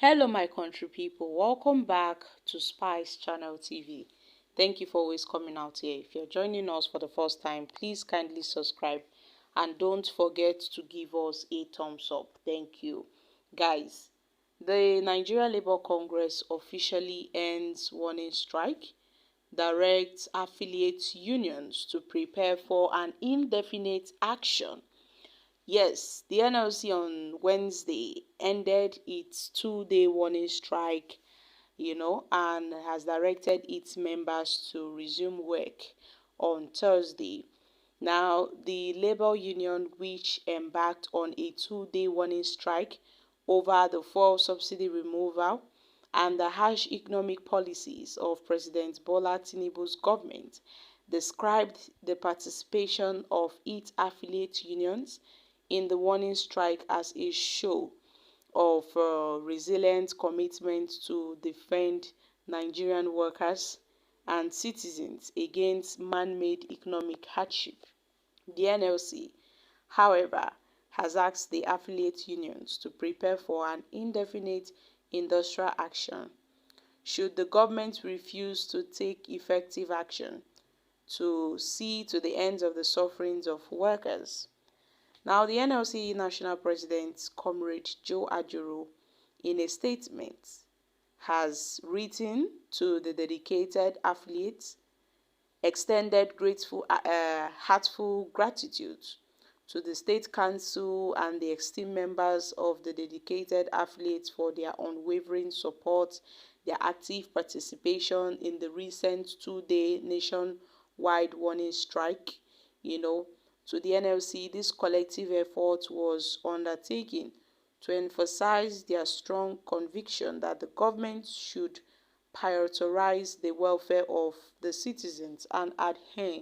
Hello my country people, welcome back to Spice Channel TV. Thank you for always coming out here. If you're joining us for the first time, please kindly subscribe and don't forget to give us a thumbs up. Thank you. Guys, the Nigeria Labour Congress officially ends warning strike, directs affiliate unions to prepare for an indefinite action. Yes, the NLC on Wednesday ended its two-day warning strike, and has directed its members to resume work on Thursday. Now, the labor union, which embarked on a two-day warning strike over the fuel subsidy removal and the harsh economic policies of President Bola Tinubu's government, described the participation of its affiliate unions in the warning strike as a show of resilient commitment to defend Nigerian workers and citizens against man-made economic hardship. The NLC, however, has asked the affiliate unions to prepare for an indefinite industrial action should the government refuse to take effective action to see to the end of the sufferings of workers. Now, the NLC National President, Comrade Joe Ajuru, in a statement, has written to the dedicated affiliates, extended heartful gratitude to the State Council and the esteemed members of the dedicated affiliates for their unwavering support, their active participation in the recent two-day nationwide warning strike. To the NLC, this collective effort was undertaken to emphasize their strong conviction that the government should prioritize the welfare of the citizens and adhere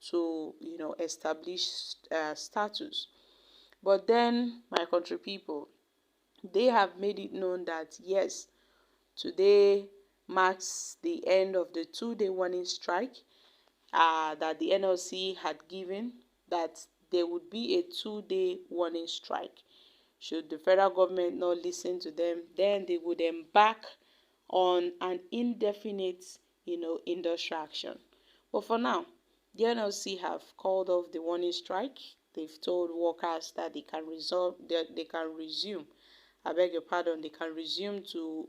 to established status. But then, my country people, they have made it known that yes, today marks the end of the two-day warning strike that the NLC had given, that there would be a two-day warning strike. Should the federal government not listen to them, then they would embark on an indefinite, industrial action. But for now, the NLC have called off the warning strike. They've told workers that they can resume. I beg your pardon. They can resume to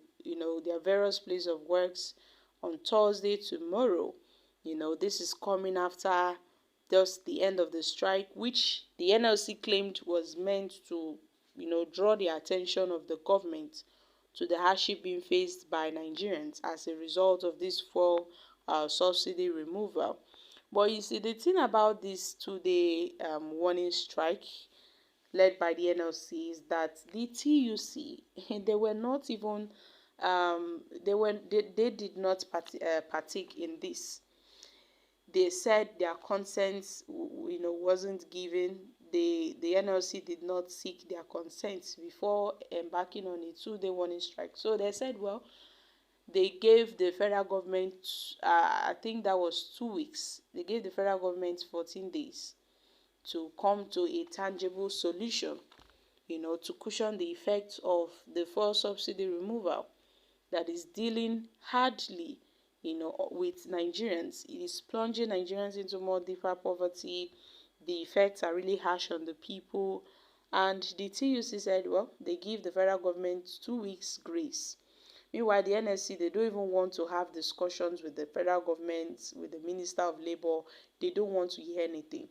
their various places of works on Thursday tomorrow. This is coming after just the end of the strike, which the NLC claimed was meant to draw the attention of the government to the hardship being faced by Nigerians as a result of this fuel subsidy removal. But you see, the thing about this two-day warning strike led by the NLC is that the TUC, they were not even they did not partake in this. They said their consent wasn't given. The NLC did not seek their consent before embarking on a two-day warning strike. So they said, well, they gave the federal government, I think that was 2 weeks. They gave the federal government 14 days to come to a tangible solution, to cushion the effects of the fuel subsidy removal that is dealing hardly, with Nigerians. It is plunging Nigerians into more deeper poverty. The effects are really harsh on the people. And the TUC said, well, they give the federal government 2 weeks grace. Meanwhile, the NSC, they don't even want to have discussions with the federal government, with the Minister of Labour. They don't want to hear anything.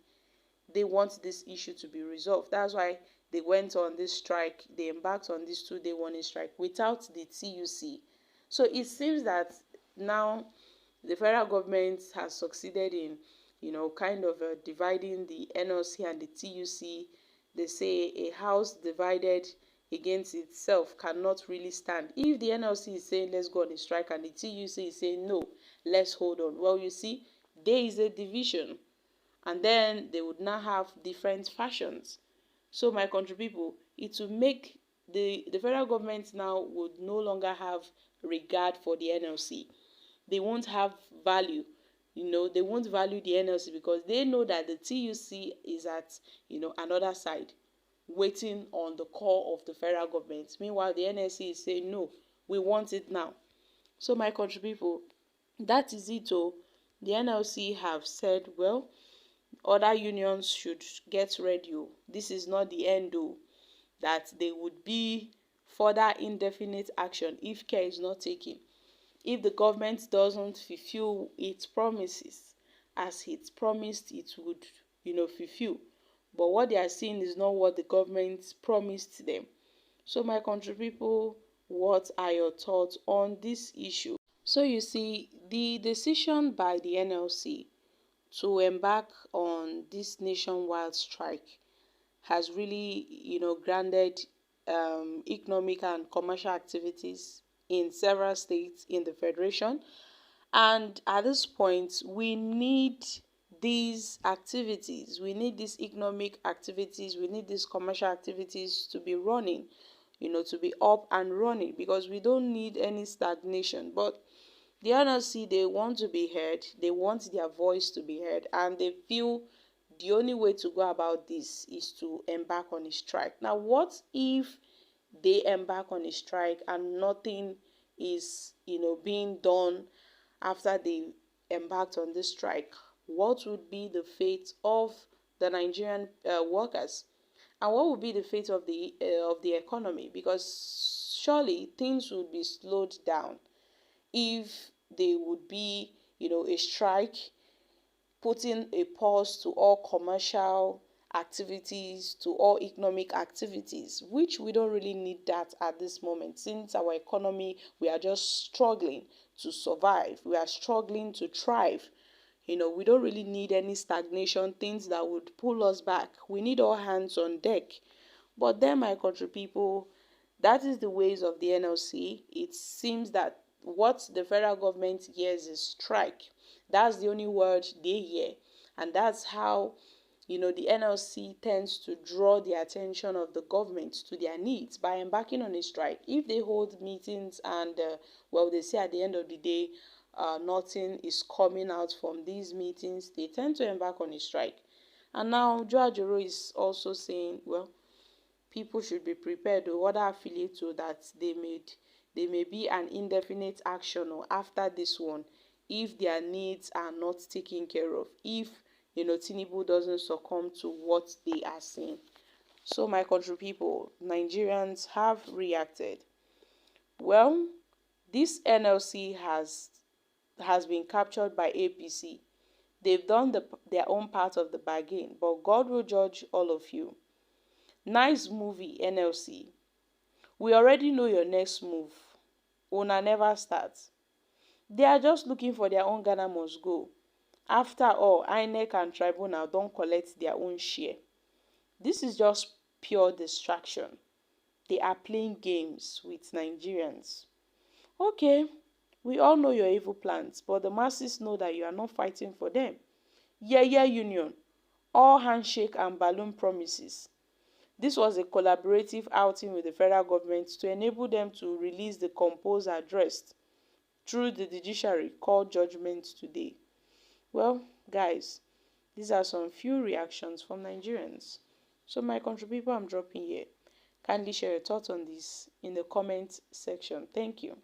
They want this issue to be resolved. That's why they went on this strike. They embarked on this two-day warning strike without the TUC. So it seems that now the federal government has succeeded in, kind of dividing the NLC and the TUC. They say a house divided against itself cannot really stand. If the NLC is saying let's go on a strike and the TUC is saying no, let's hold on. Well, you see, there is a division, and then they would now have different fashions. So my country people, it will make the federal government now would no longer have regard for the NLC. They won't have value. They won't value the NLC because they know that the TUC is at, another side. waiting on the call of the federal government. Meanwhile, the NLC is saying, no, we want it now. So my country people, that is it. Oh, the NLC have said, well, other unions should get ready. Oh, this is not the end. Oh, that there would be further indefinite action if care is not taken. If the government doesn't fulfill its promises as it promised it would, fulfill. But what they are seeing is not what the government promised them. So my country people, what are your thoughts on this issue? So you see, the decision by the NLC to embark on this nationwide strike has really, grounded economic and commercial activities in several states in the federation. And at this point, we need these activities, we need these economic activities, we need these commercial activities to be running, to be up and running, because we don't need any stagnation. But the NLC, they want to be heard, they want their voice to be heard, and they feel the only way to go about this is to embark on a strike. Now, what if they embark on a strike and nothing is, being done after they embarked on this strike? What would be the fate of the Nigerian workers? And what would be the fate of the economy? Because surely things would be slowed down if there would be, a strike, putting a pause to all commercial activities, to all economic activities, which we don't really need that at this moment, since our economy, we are just struggling to survive, we are struggling to thrive. We don't really need any stagnation, things that would pull us back. We need all hands on deck. But then, my country people, that is the ways of the NLC. It seems that what the federal government hears is strike. That's the only word they hear. And that's how, the NLC tends to draw the attention of the government to their needs by embarking on a strike. If they hold meetings and, they say at the end of the day, nothing is coming out from these meetings, they tend to embark on a strike. And now Joe Ajero is also saying, well, people should be prepared, or other affiliates, so that they may be an indefinite action or after this one if their needs are not taken care of, if Tinubu doesn't succumb to what they are saying. So my country people, Nigerians have reacted. Well, this NLC has been captured by APC. They've done their own part of the bargain, but God will judge all of you. Nice movie, NLC. We already know your next move. Una never starts. They are just looking for their own Ghana must go. After all, INEC and Tribunal don't collect their own share. This is just pure distraction. They are playing games with Nigerians. Okay, we all know your evil plans, but the masses know that you are not fighting for them. Yeah, union. All handshake and balloon promises. This was a collaborative outing with the federal government to enable them to release the composed address through the judiciary called judgment today. Well, guys, these are some few reactions from Nigerians. So my country people, I'm dropping here. Kindly share your thoughts on this in the comment section. Thank you.